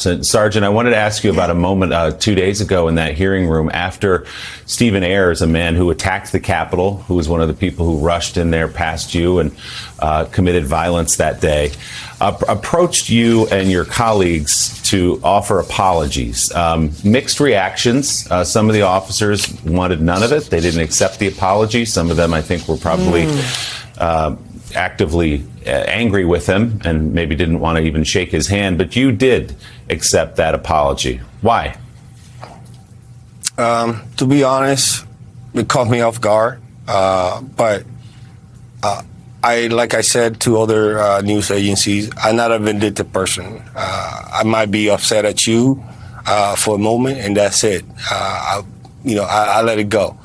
Sergeant, I wanted to ask you about a moment 2 days ago in that hearing room after Stephen Ayres, a man who attacked the Capitol, who was one of the people who rushed in there past you and committed violence that day, approached you and your colleagues to offer apologies. Mixed reactions. Some of the officers wanted none of it. They didn't accept the apology. Some of them, I think, were probably actively angry with him and maybe didn't want to even shake his hand, but you did accept that apology. Why? To be honest, it caught me off guard. But like I said to other news agencies, I'm not a vindictive person. I might be upset at you for a moment, and that's it. I let it go.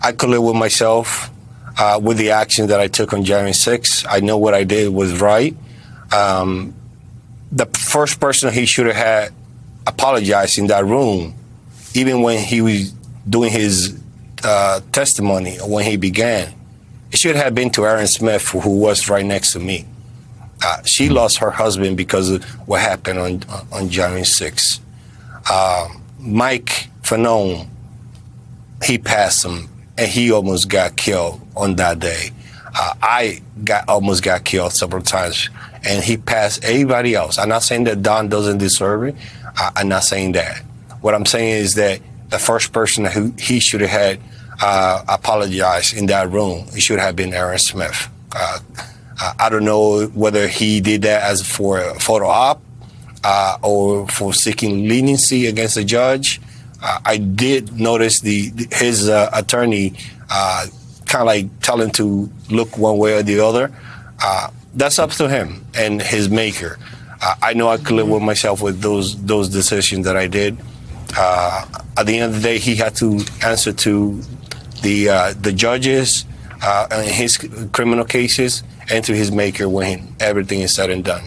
I could live with myself. With the action that I took on January 6th, I know what I did was right. The first person he should have had apologized in that room, even when he was doing his testimony, when he began, it should have been to Aaron Smith, who was right next to me. She lost her husband because of what happened on January 6th. Mike Fanone, he passed him, and he almost got killed on that day. I almost got killed several times, and he passed everybody else. I'm not saying that Don doesn't deserve it. I'm not saying that. What I'm saying is that the first person who he should have had apologized in that room, it should have been Aaron Smith. I don't know whether he did that as for a photo op or for seeking leniency against the judge. I did notice his attorney kind of like telling to look one way or the other. That's up to him and his maker. I know I could live with myself with those decisions that I did. At the end of the day, he had to answer to the judges in his criminal cases and to his maker when everything is said and done.